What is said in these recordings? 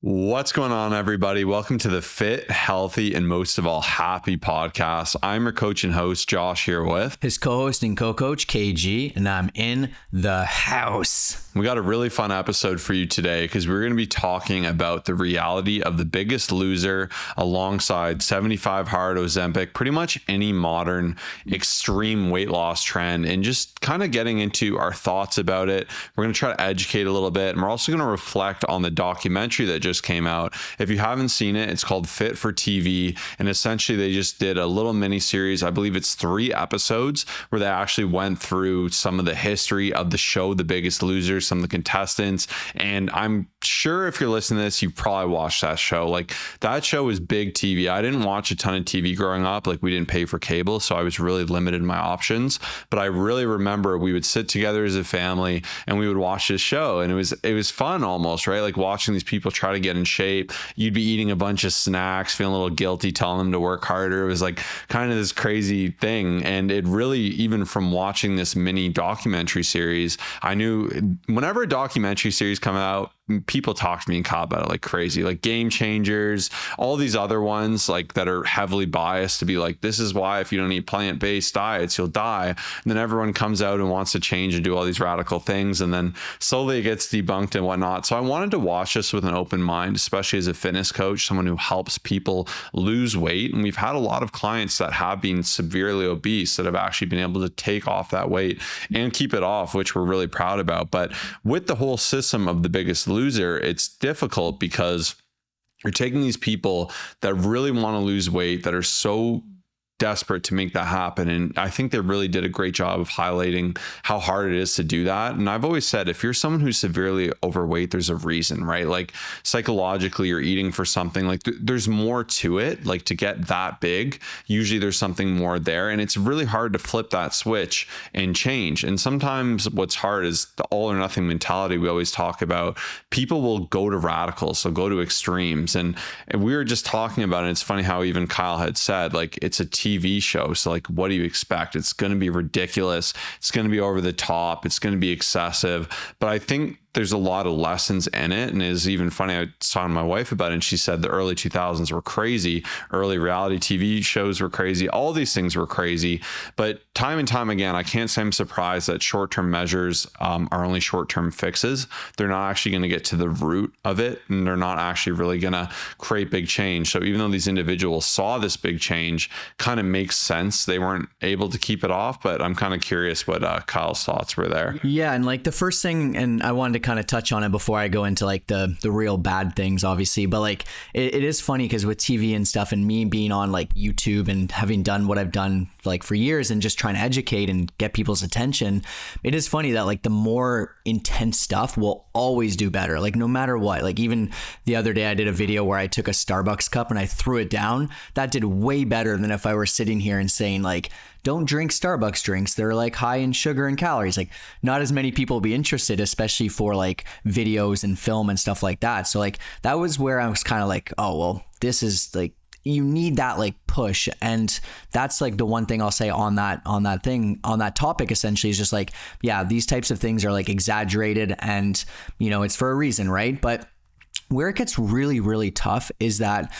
What's going on, everybody? Welcome to the Fit, Healthy, and most of all, Happy podcast. I'm your coach and host, Josh, here with his co-host and co-coach, KG, and I'm in the house. We got a really fun episode for you today because we're going to be talking about the reality of The Biggest Loser alongside 75 Hard, Ozempic, pretty much any modern extreme weight loss trend, and just kind of getting into our thoughts about it. We're going to try to educate a little bit, and we're also going to reflect on the documentary that just came out. If you haven't seen it, it's called Fit for TV, and essentially they just did a little mini series. I believe it's 3 episodes where they actually went through some of the history of the show, The Biggest Loser, some of the contestants. And I'm sure if you're listening to this, you've probably watched that show. Like, that show was big TV. I didn't watch a ton of TV growing up. Like, we didn't pay for cable, so I was really limited in my options. But I really remember we would sit together as a family and we would watch this show, and it was fun almost, right? Like watching these people try to get in shape. You'd be eating a bunch of snacks, feeling a little guilty, telling them to work harder. It was like kind of this crazy thing. And it really, even from watching this mini documentary series, I knew whenever a documentary series come out, people talk to me and call about it like crazy, like Game Changers, all these other ones like that are heavily biased to be like, this is why if you don't eat plant-based diets, you'll die. And then everyone comes out and wants to change and do all these radical things. And then slowly it gets debunked and whatnot. So I wanted to watch this with an open mind, especially as a fitness coach, someone who helps people lose weight. And we've had a lot of clients that have been severely obese that have actually been able to take off that weight and keep it off, which we're really proud about. But with the whole system of The Biggest Loser, it's difficult because you're taking these people that really want to lose weight, that are so desperate to make that happen. And I think they really did a great job of highlighting how hard it is to do that. And I've always said, if you're someone who's severely overweight, there's a reason, right? Like psychologically, you're eating for something, like there's more to it. Like to get that big, usually there's something more there. And it's really hard to flip that switch and change. And sometimes what's hard is the all or nothing mentality we always talk about. People will go to radicals, so go to extremes. And we were just talking about it. It's funny how even Kyle had said, like, it's a TV show. So like, what do you expect? It's going to be ridiculous. It's going to be over the top. It's going to be excessive. But I think there's a lot of lessons in it. And it's even funny, I was talking to my wife about it, and she said the early 2000s were crazy. Early reality TV shows were crazy. All these things were crazy. But time and time again, I can't say I'm surprised that short-term measures are only short-term fixes. They're not actually going to get to the root of it, and they're not actually really going to create big change. So even though these individuals saw this big change, kind of makes sense. They weren't able to keep it off, but I'm kind of curious what Kyle's thoughts were there. Yeah. And like the first thing, and I wanted to kind of touch on it before I go into like the real bad things, obviously, but like it is funny because with TV and stuff, and me being on like YouTube and having done what I've done like for years and just trying to educate and get people's attention, it is funny that like the more intense stuff will always do better, like no matter what. Like even the other day I did a video where I took a Starbucks cup and I threw it down. That did way better than if I were sitting here and saying like, don't drink Starbucks drinks, they're like high in sugar and calories. Like not as many people will be interested, especially for like videos and film and stuff like that. So like that was where I was kind of like, oh, well, this is like, you need that like push. And that's like the one thing I'll say on that topic essentially is just like, yeah, these types of things are like exaggerated and, you know, it's for a reason, right? But where it gets really, really tough is that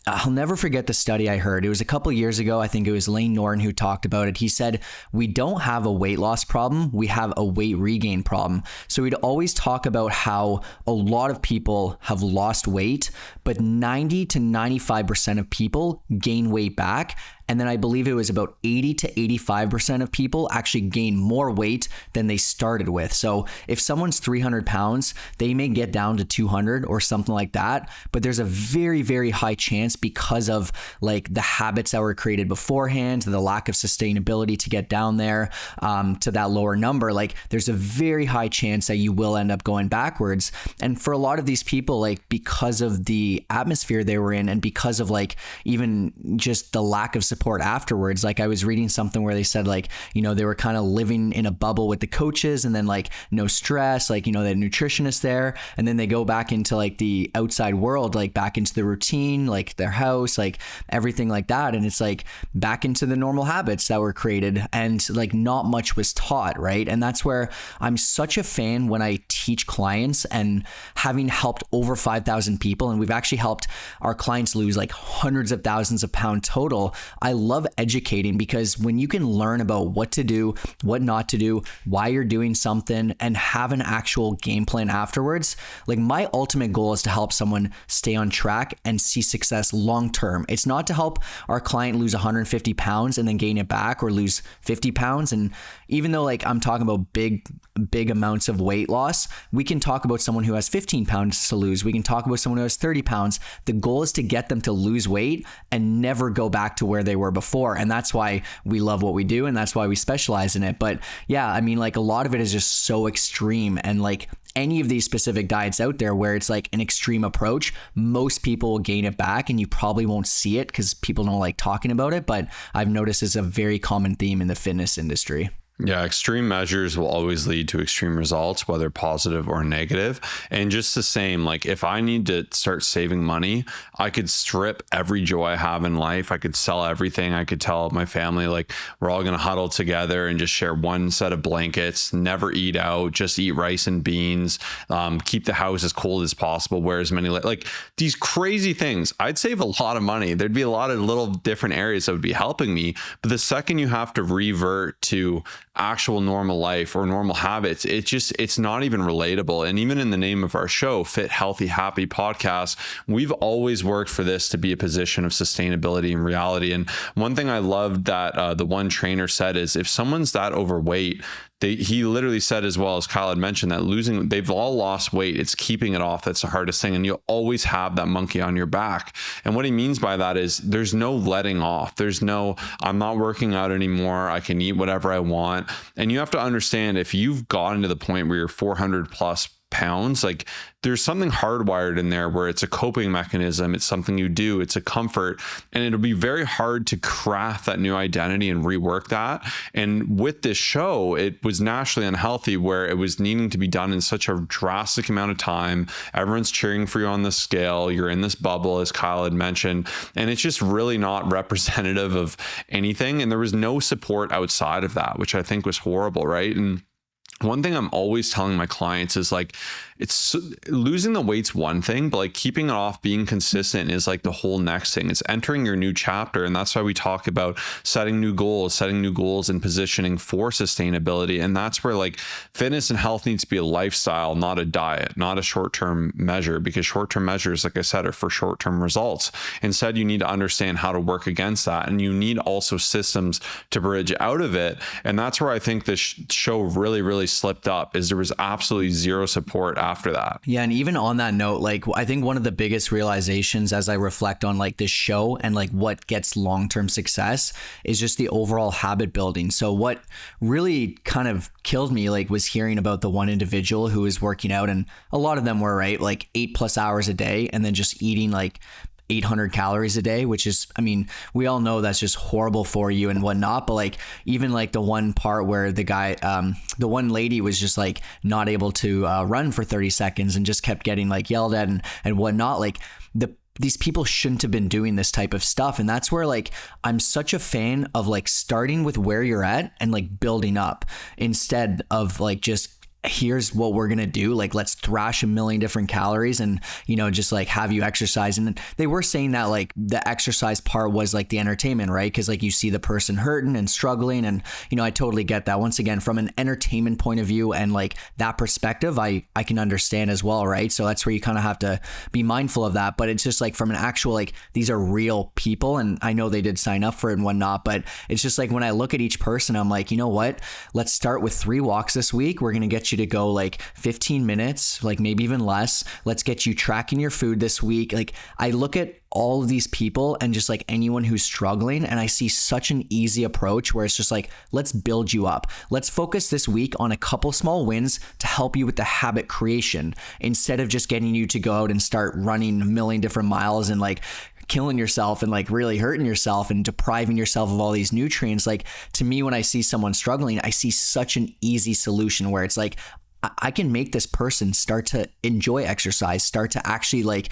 I'll never forget the study I heard. It was a couple years ago. I think it was Lane Norton who talked about it. He said, we don't have a weight loss problem. We have a weight regain problem. So we'd always talk about how a lot of people have lost weight, but 90 to 95% of people gain weight back. And then I believe it was about 80 to 85% of people actually gain more weight than they started with. So if someone's 300 pounds, they may get down to 200 or something like that. But there's a very, very high chance because of like the habits that were created beforehand, the lack of sustainability to get down there to that lower number. Like there's a very high chance that you will end up going backwards. And for a lot of these people, like because of the atmosphere they were in and because of like even just the lack of support afterwards. Like I was reading something where they said like, you know, they were kind of living in a bubble with the coaches and then like no stress, like, you know, that nutritionist there. And then they go back into like the outside world, like back into the routine, like their house, like everything like that. And it's like back into the normal habits that were created, and like not much was taught, right? And that's where I'm such a fan when I teach clients, and having helped over 5,000 people, and we've actually helped our clients lose like hundreds of thousands of pounds total. I love educating, because when you can learn about what to do, what not to do, why you're doing something, and have an actual game plan afterwards, like my ultimate goal is to help someone stay on track and see success long term. It's not to help our client lose 150 pounds and then gain it back, or lose 50 pounds. And even though like I'm talking about big amounts of weight loss, we can talk about someone who has 15 pounds to lose. We can talk about someone who has 30 pounds. The goal is to get them to lose weight and never go back to where they were before. And that's why we love what we do, and that's why we specialize in it. But yeah, I mean, like a lot of it is just so extreme, and like any of these specific diets out there where it's like an extreme approach, most people will gain it back, and you probably won't see it because people don't like talking about it. But I've noticed it's a very common theme in the fitness industry. Yeah, extreme measures will always lead to extreme results, whether positive or negative. And just the same, like if I need to start saving money, I could strip every joy I have in life. I could sell everything. I could tell my family, like, we're all going to huddle together and just share one set of blankets, never eat out, just eat rice and beans, keep the house as cold as possible, wear as many, like these crazy things. I'd save a lot of money. There'd be a lot of little different areas that would be helping me. But the second you have to revert to actual normal life or normal habits, it's not even relatable. And even in the name of our show, Fit, Healthy, Happy Podcast, we've always worked for this to be a position of sustainability and reality. And one thing I loved that the one trainer said is, if someone's that overweight, he literally said, as well as Kyle had mentioned, that they've all lost weight. It's keeping it off that's the hardest thing. And you'll always have that monkey on your back. And what he means by that is there's no letting off. There's no, I'm not working out anymore. I can eat whatever I want. And you have to understand, if you've gotten to the point where you're 400 plus pounds, like there's something hardwired in there where it's a coping mechanism. It's something you do. It's a comfort, and it'll be very hard to craft that new identity and rework that. And with this show, it was naturally unhealthy, where it was needing to be done in such a drastic amount of time. Everyone's cheering for you on the scale. You're in this bubble, as Kyle had mentioned, and it's just really not representative of anything. And there was no support outside of that, which I think was horrible, right? And one thing I'm always telling my clients is like, it's losing the weight's one thing, but like keeping it off, being consistent is like the whole next thing. It's entering your new chapter. And that's why we talk about setting new goals and positioning for sustainability. And that's where like fitness and health needs to be a lifestyle, not a diet, not a short-term measure, because short-term measures, like I said, are for short-term results. Instead, you need to understand how to work against that. And you need also systems to bridge out of it. And that's where I think this show really slipped up, is there was absolutely zero support after that. Yeah. And even on that note, like I think one of the biggest realizations as I reflect on like this show and like what gets long-term success is just the overall habit building. So what really kind of killed me like was hearing about the one individual who was working out, and a lot of them were right, like 8+ hours a day, and then just eating like 800 calories a day, which is, I mean, we all know that's just horrible for you and whatnot. But like, even like the one part where the guy, the one lady was just like not able to run for 30 seconds and just kept getting like yelled at and whatnot. Like these people shouldn't have been doing this type of stuff. And that's where like, I'm such a fan of like starting with where you're at and like building up, instead of like just, here's what we're going to do. Like, let's thrash a million different calories and, you know, just like have you exercise. And they were saying that like the exercise part was like the entertainment, right? Cause like you see the person hurting and struggling. And, you know, I totally get that. Once again, from an entertainment point of view and like that perspective, I can understand as well. Right. So that's where you kind of have to be mindful of that. But it's just like from an actual, like, these are real people. And I know they did sign up for it and whatnot, but it's just like when I look at each person, I'm like, you know what, let's start with 3 walks this week. We're going to get you to go like 15 minutes, like maybe even less. Let's get you tracking your food this week. Like I look at all of these people and just like anyone who's struggling, and I see such an easy approach where it's just like, let's build you up. Let's focus this week on a couple small wins to help you with the habit creation, instead of just getting you to go out and start running a million different miles and like killing yourself and like really hurting yourself and depriving yourself of all these nutrients. Like, to me, when I see someone struggling, I see such an easy solution where it's like, I can make this person start to enjoy exercise, start to actually like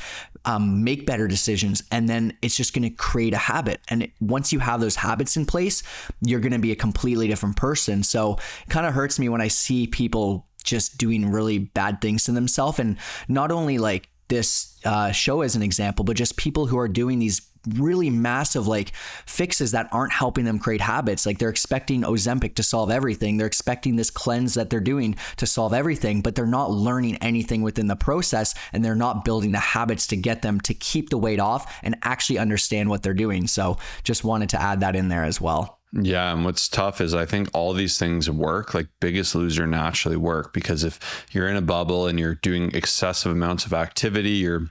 make better decisions. And then it's just going to create a habit. And once you have those habits in place, you're going to be a completely different person. So it kind of hurts me when I see people just doing really bad things to themselves. And not only like this show as an example, but just people who are doing these really massive like fixes that aren't helping them create habits. Like, they're expecting Ozempic to solve everything. They're expecting this cleanse that they're doing to solve everything, but they're not learning anything within the process, and they're not building the habits to get them to keep the weight off and actually understand what they're doing. So just wanted to add that in there as well. Yeah. And what's tough is I think all these things work, like Biggest Loser naturally work, because if you're in a bubble and you're doing excessive amounts of activity, you're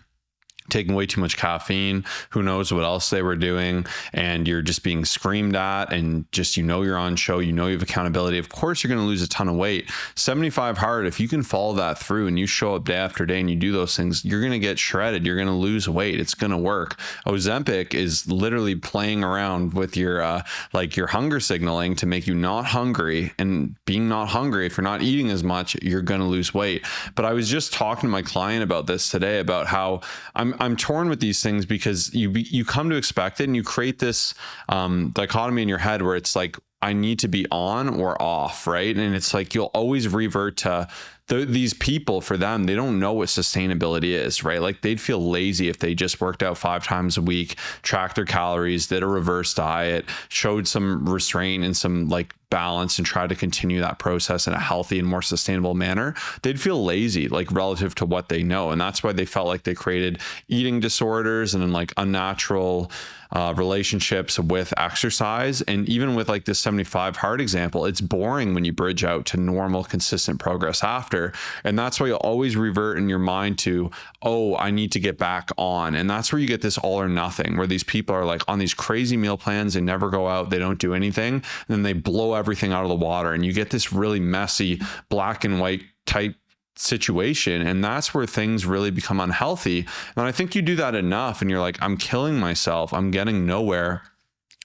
taking way too much caffeine, who knows what else they were doing, and you're just being screamed at, and just, you're on show, you have accountability. Of course, you're going to lose a ton of weight. 75 hard, if you can follow that through and you show up day after day and you do those things, you're going to get shredded. You're going to lose weight. It's going to work. Ozempic is literally playing around with your like your hunger signaling to make you not hungry, and being not hungry, if you're not eating as much, you're going to lose weight. But I was just talking to my client about this today, about how I'm torn with these things, because you come to expect it, and you create this dichotomy in your head where it's like, I need to be on or off, right? And it's like, you'll always revert to these people. For them, they don't know what sustainability is, right? Like, they'd feel lazy if they just worked out 5 times a week, tracked their calories, did a reverse diet, showed some restraint and some like balance, and try to continue that process in a healthy and more sustainable manner. They'd feel lazy, like, relative to what they know. And that's why they felt like they created eating disorders and then like unnatural relationships with exercise. And even with like this 75 hard example, it's boring when you bridge out to normal, consistent progress after. And that's why you'll always revert in your mind to, oh, I need to get back on. And that's where you get this all or nothing, where these people are like on these crazy meal plans, they never go out, they don't do anything, and then they blow everything out of the water. And you get this really messy black and white type situation. And that's where things really become unhealthy. And I think you do that enough and you're like, I'm killing myself, I'm getting nowhere.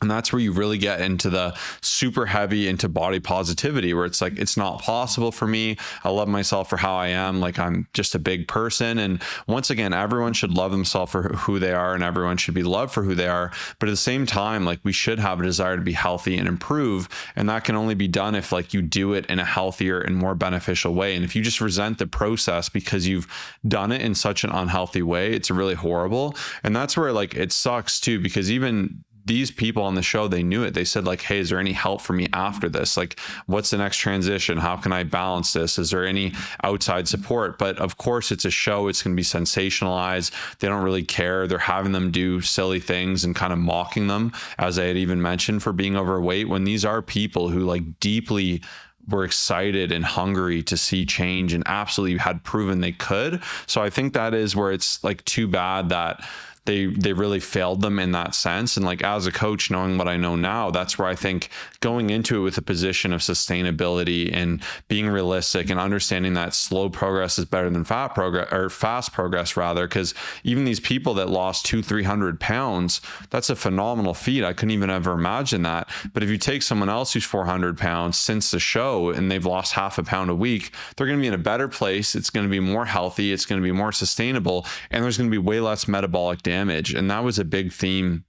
And that's where you really get into the super heavy into body positivity, where it's like, it's not possible for me. I love myself for how I am. Like, I'm just a big person. And once again, everyone should love themselves for who they are, and everyone should be loved for who they are. But at the same time, like, we should have a desire to be healthy and improve. And that can only be done if like you do it in a healthier and more beneficial way. And if you just resent the process because you've done it in such an unhealthy way, it's really horrible. And that's where like it sucks too, because even these people on the show, they knew it. They said like, hey, is there any help for me after this? Like, what's the next transition? How can I balance this? Is there any outside support? But of course, it's a show. It's going to be sensationalized. They don't really care. They're having them do silly things and kind of mocking them, as I had even mentioned, for being overweight, when these are people who like deeply were excited and hungry to see change and absolutely had proven they could. So I think that is where it's like too bad that they really failed them in that sense. And like, as a coach, knowing what I know now, that's where I think going into it with a position of sustainability and being realistic and understanding that slow progress is better than fast progress rather. Because even these people that lost 200-300 pounds, that's a phenomenal feat. I couldn't even ever imagine that. But if you take someone else who's 400 pounds since the show and they've lost half a pound a week, they're going to be in a better place. It's going to be more healthy. It's going to be more sustainable. And there's going to be way less metabolic damage. And that was a big theme,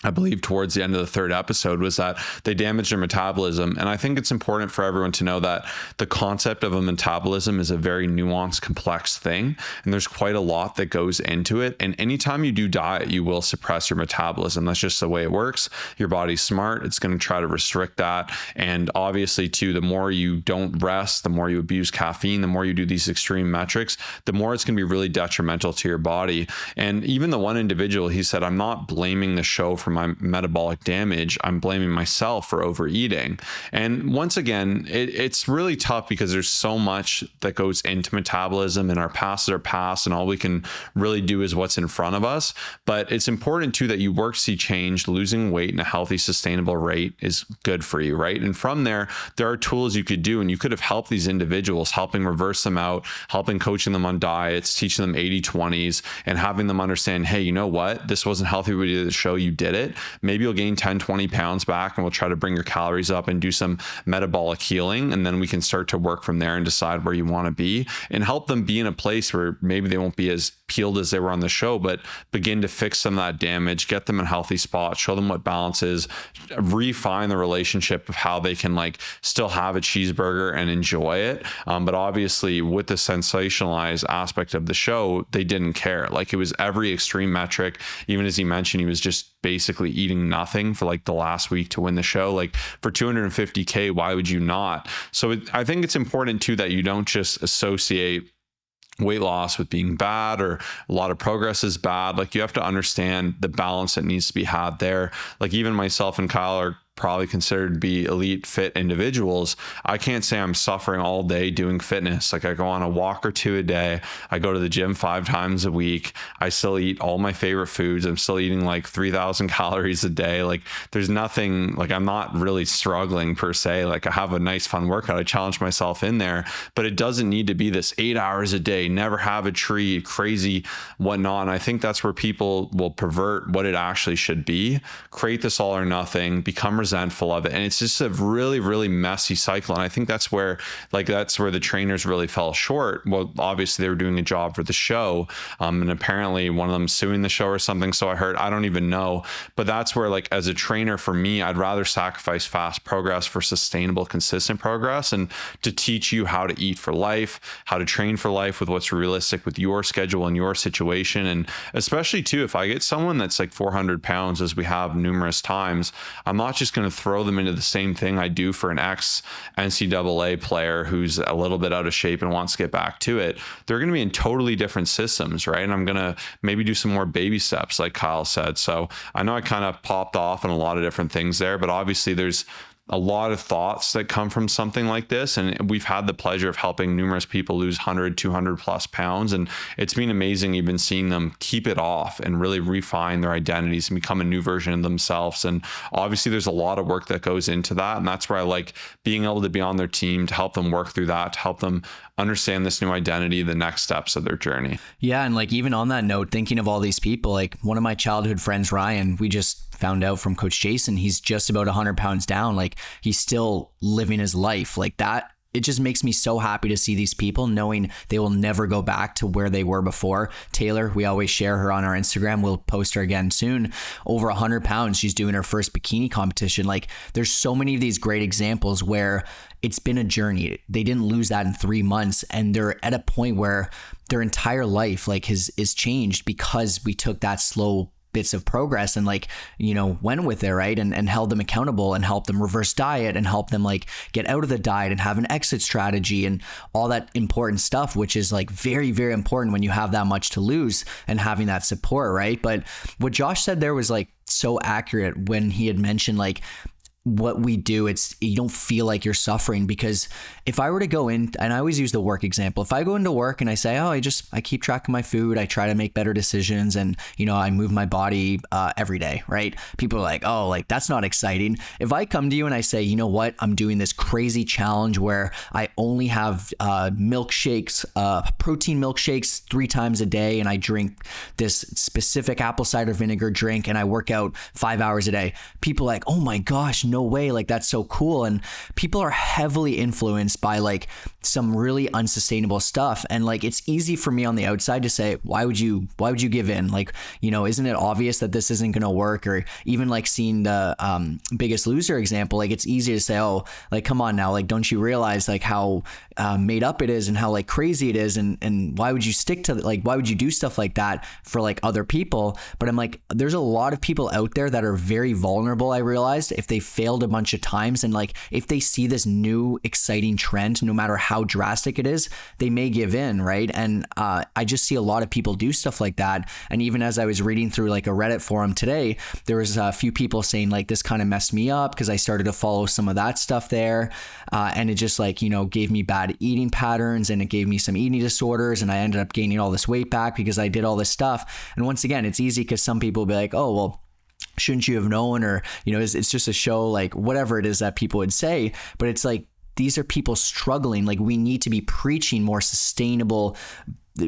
I believe, towards the end of the 3rd episode, was that they damage their metabolism. And I think it's important for everyone to know that the concept of a metabolism is a very nuanced, complex thing. And there's quite a lot that goes into it. And anytime you do diet, you will suppress your metabolism. That's just the way it works. Your body's smart. It's going to try to restrict that. And obviously, too, the more you don't rest, the more you abuse caffeine, the more you do these extreme metrics, the more it's going to be really detrimental to your body. And even the one individual, he said, I'm not blaming the show for for my metabolic damage, I'm blaming myself for overeating. And once again, it's really tough because there's so much that goes into metabolism, and our past is our past, and all we can really do is what's in front of us. But it's important too that you work to see change. Losing weight in a healthy, sustainable rate is good for you, right? And from there are tools you could do, and you could have helped these individuals, helping reverse them out, helping coaching them on diets, teaching them 80-20s, and having them understand, hey, you know what? This wasn't healthy. We did the show, you did it. Maybe you'll gain 10, 20 pounds back, and we'll try to bring your calories up and do some metabolic healing. And then we can start to work from there and decide where you want to be, and help them be in a place where maybe they won't be as peeled as they were on the show, but begin to fix some of that damage, get them in a healthy spot, show them what balance is, refine the relationship of how they can like still have a cheeseburger and enjoy it. But obviously with the sensationalized aspect of the show, they didn't care. Like, it was every extreme metric. Even as he mentioned, he was just basically eating nothing for like the last week to win the show. Like, for 250K, why would you not? So I think it's important too that you don't just associate weight loss with being bad, or a lot of progress is bad. Like, you have to understand the balance that needs to be had there. Like, even myself and Kyle are probably considered to be elite fit individuals. I can't say I'm suffering all day doing fitness. Like, I go on a walk or two a day. I go to the gym 5 times a week. I still eat all my favorite foods. I'm still eating like 3,000 calories a day. Like, there's nothing, like, I'm not really struggling per se. Like, I have a nice fun workout. I challenge myself in there, but it doesn't need to be this 8 hours a day, never have a treat, crazy whatnot. And I think that's where people will pervert what it actually should be, create this all or nothing, become resentful of it, and it's just a really, really messy cycle. And I think that's where the trainers really fell short. Well, obviously they were doing a job for the show, and apparently one of them suing the show or something, so I heard. I don't even know, but that's where, like, as a trainer, for me, I'd rather sacrifice fast progress for sustainable, consistent progress, and to teach you how to eat for life, how to train for life with what's realistic with your schedule and your situation. And especially too, if I get someone that's like 400 pounds, as we have numerous times, I'm not just going to throw them into the same thing I do for an ex NCAA player who's a little bit out of shape and wants to get back to it. They're going to be in totally different systems, right? And I'm going to maybe do some more baby steps, like Kyle said. So I know I kind of popped off on a lot of different things there, but obviously there's a lot of thoughts that come from something like this. And we've had the pleasure of helping numerous people lose 100, 200 plus pounds. And it's been amazing even seeing them keep it off and really refine their identities and become a new version of themselves. And obviously there's a lot of work that goes into that. And that's where I like being able to be on their team to help them work through that, to help them understand this new identity, the next steps of their journey. Yeah. And like, even on that note, thinking of all these people, like one of my childhood friends, Ryan, we just found out from Coach Jason, he's just about 100 pounds down. Like, he's still living his life like that. It just makes me so happy to see these people knowing they will never go back to where they were before. Taylor, we always share her on our Instagram. We'll post her again soon. Over 100 pounds. She's doing her first bikini competition. Like, there's so many of these great examples where it's been a journey. They didn't lose that in 3 months, and they're at a point where their entire life like is changed because we took that slow bits of progress and like, you know, went with it, right? And held them accountable and helped them reverse diet and help them like get out of the diet and have an exit strategy and all that important stuff, which is like very, very important when you have that much to lose and having that support, right? But what Josh said there was like so accurate when he had mentioned like, what we do, it's, you don't feel like you're suffering, because if I were to go in, and I always use the work example, if I go into work and I say, oh, I keep track of my food, I try to make better decisions, and you know, I move my body every day, right? People are like, oh, like that's not exciting. If I come to you and I say, you know what, I'm doing this crazy challenge where I only have milkshakes, protein milkshakes 3 times a day, and I drink this specific apple cider vinegar drink, and I work out 5 hours a day, people are like, oh my gosh, no way, like that's so cool. And people are heavily influenced by like some really unsustainable stuff, and like it's easy for me on the outside to say, why would you give in? Like, you know, isn't it obvious that this isn't going to work? Or even like seeing the Biggest Loser example, like it's easy to say, oh, like come on now, like don't you realize like how made up it is and how like crazy it is, and why would you stick to, like, why would you do stuff like that for like other people? But I'm like, there's a lot of people out there that are very vulnerable. I realized if they fail failed a bunch of times. And like, if they see this new exciting trend, no matter how drastic it is, they may give in, right? And I just see a lot of people do stuff like that. And even as I was reading through like a Reddit forum today, there was a few people saying like, this kind of messed me up because I started to follow some of that stuff there. And it just like, gave me bad eating patterns, and it gave me some eating disorders, and I ended up gaining all this weight back because I did all this stuff. And once again, it's easy because some people will be like, oh, well, shouldn't you have known? Or, it's just a show, like whatever it is that people would say. But it's like, these are people struggling. Like, we need to be preaching more sustainable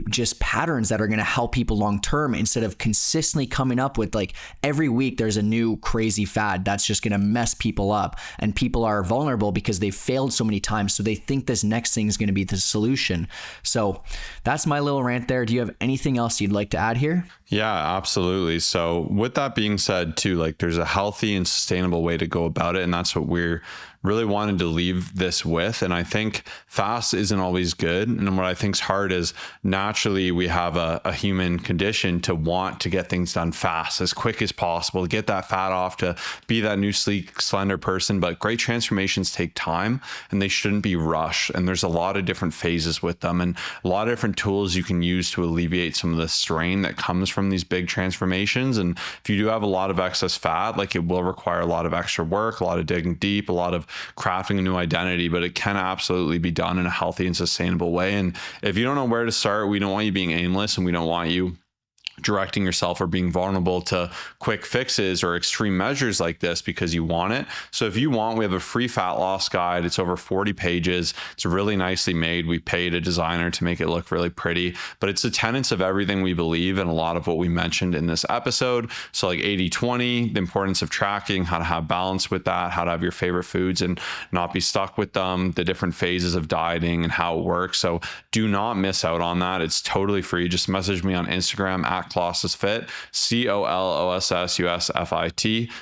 just patterns that are going to help people long term, instead of consistently coming up with like every week there's a new crazy fad that's just going to mess people up. And people are vulnerable because they've failed so many times, so they think this next thing is going to be the solution. So that's my little rant there. Do you have anything else you'd like to add here? Yeah, absolutely. So with that being said too, like, there's a healthy and sustainable way to go about it, and that's what we're really wanted to leave this with. And I think fast isn't always good. And what I think is hard is, naturally we have a human condition to want to get things done fast, as quick as possible, to get that fat off, to be that new sleek, slender person. But great transformations take time, and they shouldn't be rushed. And there's a lot of different phases with them, and a lot of different tools you can use to alleviate some of the strain that comes from these big transformations. And if you do have a lot of excess fat, like, it will require a lot of extra work, a lot of digging deep, a lot of crafting a new identity, but it can absolutely be done in a healthy and sustainable way. And if you don't know where to start, we don't want you being aimless, and we don't want you directing yourself or being vulnerable to quick fixes or extreme measures like this because you want it. So if you want, we have a free fat loss guide. It's over 40 pages. It's really nicely made. We paid a designer to make it look really pretty, but it's the tenets of everything we believe and a lot of what we mentioned in this episode. So like 80-20, the importance of tracking, how to have balance with that, how to have your favorite foods and not be stuck with them, the different phases of dieting and how it works. So do not miss out on that. It's totally free. Just message me on Instagram at ColosssusFit, COLOSSUSFIT,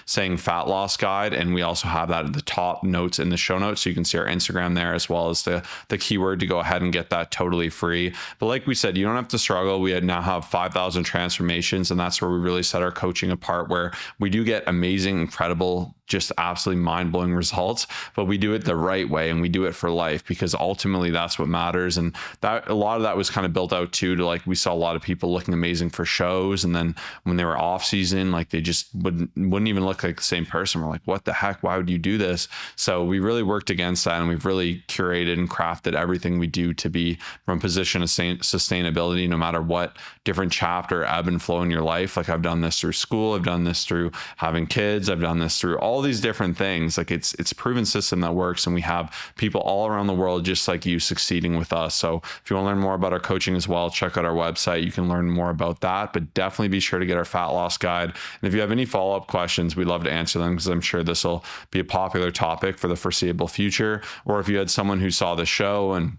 saying fat loss guide. And we also have that at the top notes in the show notes. So you can see our Instagram there, as well as the keyword to go ahead and get that totally free. But like we said, you don't have to struggle. We now have 5,000 transformations, and that's where we really set our coaching apart, where we do get amazing, incredible, just absolutely mind-blowing results, but we do it the right way, and we do it for life, because ultimately that's what matters. And that, a lot of that was kind of built out too, to like, we saw a lot of people looking amazing for shows, and then when they were off season, like, they just wouldn't even look like the same person. We're like, what the heck, why would you do this? So we really worked against that, and we've really curated and crafted everything we do to be from a position of sustainability, no matter what different chapter, ebb and flow in your life. Like, I've done this through school, I've done this through having kids, I've done this through all these different things. Like, it's a proven system that works, and we have people all around the world just like you succeeding with us. So if you want to learn more about our coaching as well, check out our website. You can learn more about that, but definitely be sure to get our fat loss guide. And if you have any follow-up questions, we'd love to answer them, because I'm sure this will be a popular topic for the foreseeable future. Or if you had someone who saw the show and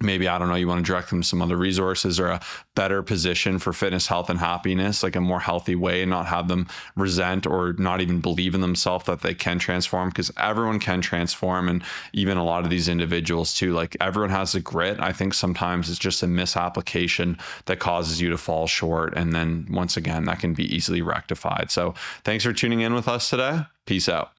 maybe, I don't know, you want to direct them to some other resources or a better position for fitness, health, and happiness, like a more healthy way, and not have them resent or not even believe in themselves that they can transform, because everyone can transform. And even a lot of these individuals too, like, everyone has the grit. I think sometimes it's just a misapplication that causes you to fall short. And then once again, that can be easily rectified. So thanks for tuning in with us today. Peace out.